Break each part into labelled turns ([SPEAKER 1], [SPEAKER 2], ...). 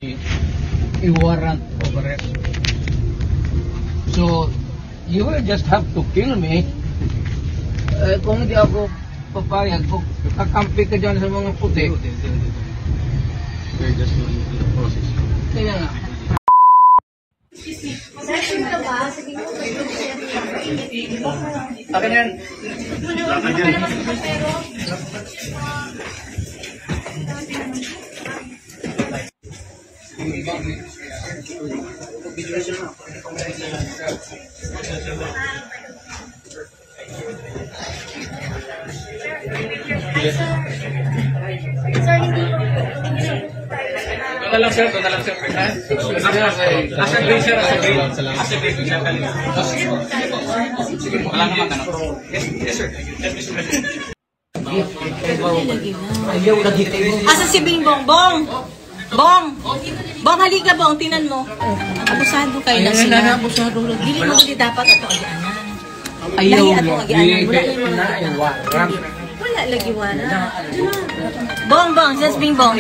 [SPEAKER 1] a warrant of arrest. So, you will just have to kill me. Kung hindi ako papayag, kung kakampi ka dyan sa mga puti.
[SPEAKER 2] We're just doing the process.
[SPEAKER 1] Kaya nga. Akin yan.
[SPEAKER 2] Doon na lang sir. Asa green sir, asa green sir. Wala naman ano. Yes sir. Yes Mr. President.
[SPEAKER 3] Asa si Bingbong? Bong! Bong, halika Bong, tinan mo. Abusado kayo na sila. Dili mo kasi dapat ato agianan.
[SPEAKER 1] Ayaw
[SPEAKER 3] Lahi ato
[SPEAKER 1] mo.
[SPEAKER 3] agianan. Wala lagi wala. Bong, just Bingbong.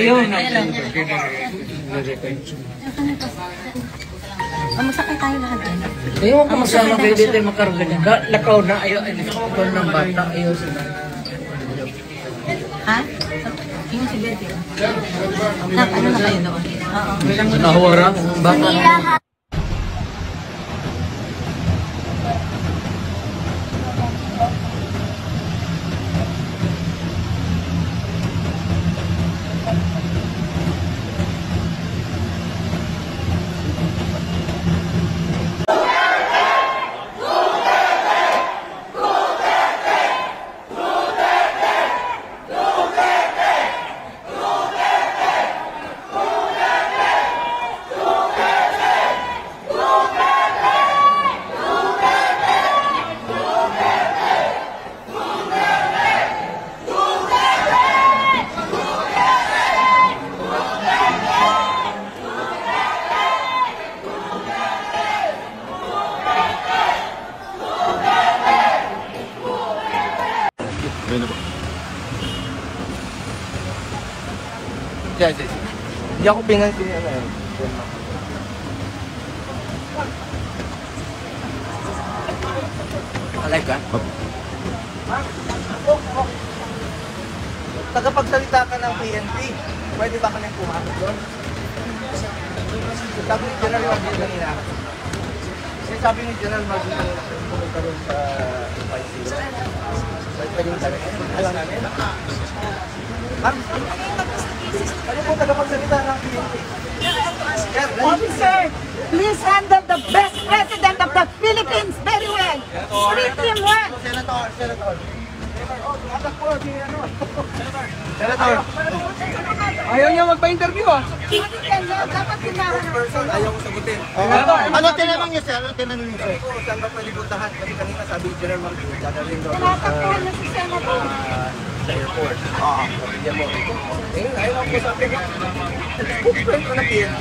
[SPEAKER 3] Masakay tayo lahat yan.
[SPEAKER 1] Ayaw ko masama kayo dito yung makarga niya. Lakaw na, ayaw ng bata, ayaw sila.
[SPEAKER 3] Ha? Yung si Betty. Ano na kayo doon? Oo.
[SPEAKER 1] Nahuwarang bata. Hindi ako pingan ko yan. Alay ka?
[SPEAKER 4] Tagapagsalita ka ng PNP, pwede ba kami pumasok doon? Sabi ni General Martin kanina. Sabi ni General Martin kanina, pumunta doon sa YC. Pwede mo sabi, alam namin. Ma'am, ano po tagapagsalita ng PNP?
[SPEAKER 5] Officer, please handle the best president of the Philippines very well. Treat him well.
[SPEAKER 4] Senator. Atak po, si ano? Senator.
[SPEAKER 1] Ayaw niya magpa-interview ah.
[SPEAKER 5] Dapat tinahan ng person.
[SPEAKER 4] Ayaw ko sagutin. Ano tinanong niyo, sir? Ano tinanong niyo, sir? Saan ba pwede puntahan? Kasi kanina sabi ni General Martin, dadalhin daw
[SPEAKER 5] Tinatakbuhan na si Senator.
[SPEAKER 4] sa airport. Yan mo. Ayaw ko sabi ko. Spokesman ko na PNP.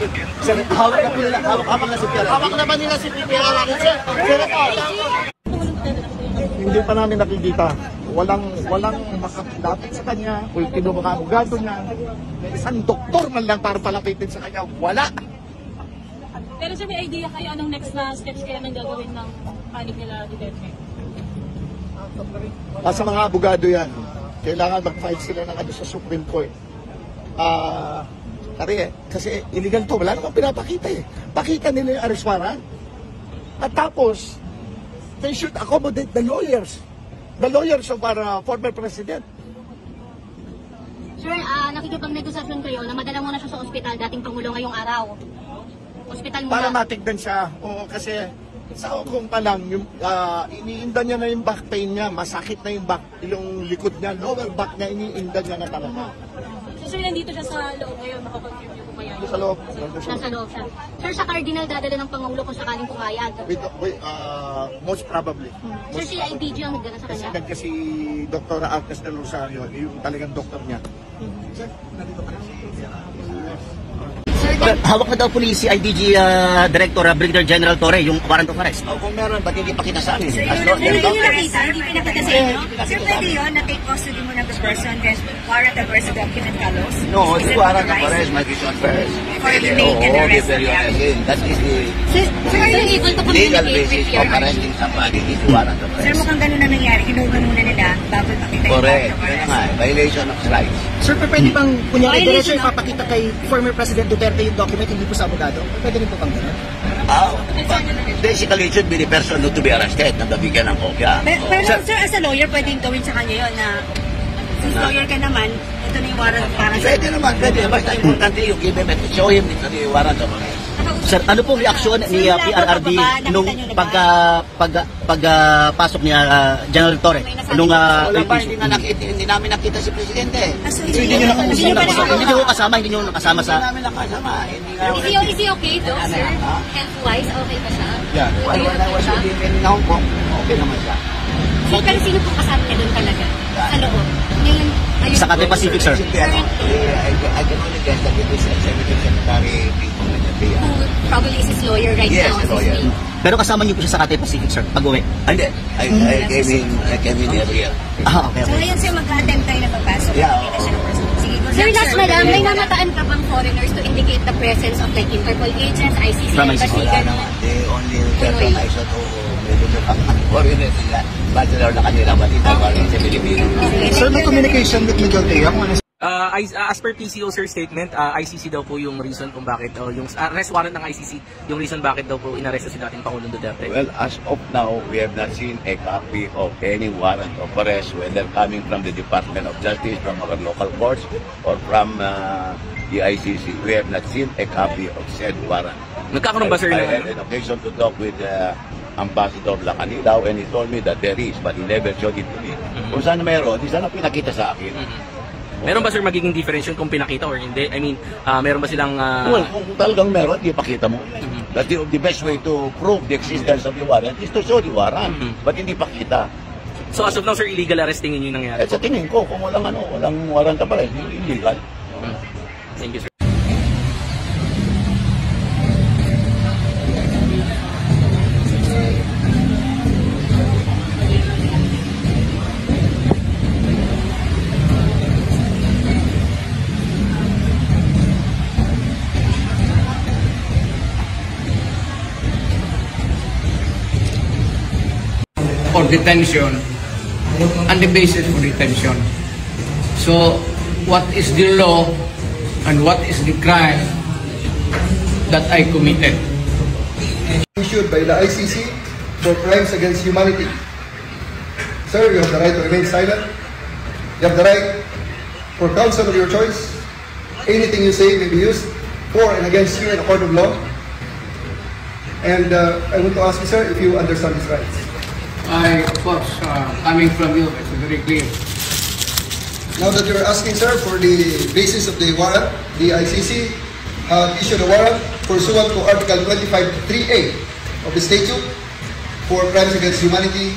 [SPEAKER 4] Hawak na si Pierre. Hawak naman nila si Pierre Alanis, sir. Senator. Hindi pa namin nakikita. Walang makapilapit sa kanya. Ultimo mga abogado niya. Isang doktor man lang para palapitin sa kanya. Wala.
[SPEAKER 6] Pero sir, may idea kayo anong next na steps kaya nang gagawin ng panig nila Duterte?
[SPEAKER 4] Sa mga abogado yan, kailangan mag-file sila ng sa Supreme Court. Kasi illegal to. Wala namang pinapakita eh. Pakita nila yung arrest warrant. At tapos, they should accommodate the lawyers. The lawyers of our former president.
[SPEAKER 6] Sir, nakikipag-negosasyon kayo na madala muna siya sa ospital, dating Pangulo ngayong araw. Ospital muna.
[SPEAKER 4] Para matignan siya. Oo, kasi sa Hong Kong pa lang, iniinda niya na yung back pain niya. Masakit na yung likod niya. Lower back niya, iniinda niya na talaga.
[SPEAKER 6] So sir, nandito siya sa loob ngayon, makapag-review ko ba yan?
[SPEAKER 4] Sa loob.
[SPEAKER 6] Nasa loob siya. Sir, sa Cardinal, dadala ng Pangulo kung sakaling pumayag.
[SPEAKER 4] Most probably.
[SPEAKER 6] Sir, si IDG ang nagdala sa kanya?
[SPEAKER 4] Kasi Dr. Agnes del Rosario, yung talagang doktor niya.
[SPEAKER 3] Sir,
[SPEAKER 7] Hawak na daw po ni CIDG Director Brigadier General Torre yung warrant of arrest.
[SPEAKER 4] Kung meron, ba't hindi pakita sa amin?
[SPEAKER 3] Sir,
[SPEAKER 4] As long-
[SPEAKER 3] hindi nyo nakita, hindi pinakita sa inyo. Sir,
[SPEAKER 4] Sa
[SPEAKER 3] pwede yun na take custody mo ng the person, then warrant of arrest document kalos?
[SPEAKER 4] No,
[SPEAKER 3] Is
[SPEAKER 4] the
[SPEAKER 3] it
[SPEAKER 4] warrant of
[SPEAKER 3] authorized?
[SPEAKER 4] arrest must be shown first.
[SPEAKER 3] Before you make an arrest of the
[SPEAKER 4] again. That is the
[SPEAKER 3] Sir, are you able to
[SPEAKER 4] legal
[SPEAKER 3] communicate
[SPEAKER 4] basis
[SPEAKER 3] with your
[SPEAKER 4] of arresting somebody is warrant of
[SPEAKER 3] Sir,
[SPEAKER 4] arrest.
[SPEAKER 3] mukhang ganun na nangyari. Hinuga muna nila bago ipakita yung
[SPEAKER 4] Correct.
[SPEAKER 3] warrant of
[SPEAKER 4] Kaya
[SPEAKER 3] arrest.
[SPEAKER 4] nga, violation of rights.
[SPEAKER 8] Sir, pwede bang kunyari
[SPEAKER 3] Violation
[SPEAKER 8] diretso
[SPEAKER 3] of-
[SPEAKER 8] ipapakita kay former President Duterte yung document, hindi po sa abogado? Pwede rin po bang gano'n?
[SPEAKER 4] Basically, it should be the person to be arrested na nabigyan ng kopya.
[SPEAKER 3] Pero sir, as a lawyer, pwedeng gawin sa kanya yun na since lawyer ka naman, ito na yung warrant para sa...
[SPEAKER 4] Pwede naman, pwede. Basta importante yung give him and show him the warrant of arrest.
[SPEAKER 7] Sir, ano pong reaksyon ni PRRD nung pagpasok ni General Torre? Nung
[SPEAKER 4] Wala pa, hindi namin nakita si Presidente.
[SPEAKER 3] Hindi nyo
[SPEAKER 7] kasama sa...
[SPEAKER 4] Hindi namin nakasama. Hindi nga.
[SPEAKER 9] Is he okay though, sir? Health-wise, okay pa siya?
[SPEAKER 4] Yeah, when I was living in Hong Kong, okay naman siya.
[SPEAKER 9] Sir, pero sino po kasama niya doon talaga? Sa loob? Ngayon, ayun.
[SPEAKER 7] Sa Cathay Pacific, sir.
[SPEAKER 4] I can only guess that it is Executive Secretary Pinto Medjabia.
[SPEAKER 9] Who probably is his lawyer right
[SPEAKER 4] Yes,
[SPEAKER 9] now as we
[SPEAKER 4] lawyer.
[SPEAKER 9] speak.
[SPEAKER 7] Pero kasama niyo po siya sa Cathay Pacific, sir, pag-uwi.
[SPEAKER 4] Hindi. I came in every year.
[SPEAKER 7] Okay.
[SPEAKER 3] So ngayon sir, mag-attempt tayo na pagpasok.
[SPEAKER 4] Yeah,
[SPEAKER 3] Makita siya ng person. Sige, good
[SPEAKER 9] Sir,
[SPEAKER 3] luck,
[SPEAKER 9] last
[SPEAKER 3] sir.
[SPEAKER 9] madam, may namataan ka bang foreigners to indicate the presence of like Interpol agents, ICC,
[SPEAKER 7] From ICC.
[SPEAKER 9] embassy,
[SPEAKER 4] Wala
[SPEAKER 9] ganun?
[SPEAKER 4] naman. They only recognize that medyo pang foreigner sila. Bachelor na kanila, but hindi pa rin sa Pilipino.
[SPEAKER 8] Sir, may communication with Miguel Teo kung ano
[SPEAKER 10] As per PCO sir statement, ICC daw po yung reason kung bakit yung arrest warrant ng ICC yung reason bakit daw po inaresto si dating Pangulong Duterte.
[SPEAKER 11] Well, as of now, we have not seen a copy of any warrant of arrest, whether coming from the Department of Justice, from our local courts, or from the ICC. We have not seen a copy of said warrant.
[SPEAKER 10] Nagkakaroon ba sir
[SPEAKER 11] I
[SPEAKER 10] ng
[SPEAKER 11] had an occasion to talk with Ambassador Lacanilao, and he told me that there is, but he never showed it to me. Kung saan meron, di sana pinakita sa akin.
[SPEAKER 10] Meron ba sir magiging difference kung pinakita or hindi? I mean, meron ba silang
[SPEAKER 11] Well, kung talagang meron, di pakita mo. That the best way to prove the existence of the warrant is to show the warrant, but hindi pakita.
[SPEAKER 10] So as of now sir, illegal arresting yun yung nangyari.
[SPEAKER 11] At sa tingin ko, kung walang warrant pa rin, illegal.
[SPEAKER 10] Thank you sir.
[SPEAKER 1] For detention and the basis for detention. So, what is the law and what is the crime that I committed?
[SPEAKER 12] Issued by the ICC for crimes against humanity. Sir, you have the right to remain silent. You have the right for counsel of your choice. Anything you say may be used for and against you in a court of law. And I want to ask you, sir, if you understand these rights.
[SPEAKER 1] Of course, coming from you, it's very clear.
[SPEAKER 12] Now that you're asking, sir, for the basis of the warrant, the ICC issued a warrant pursuant to Article 25(3)(a) of the statute for crimes against humanity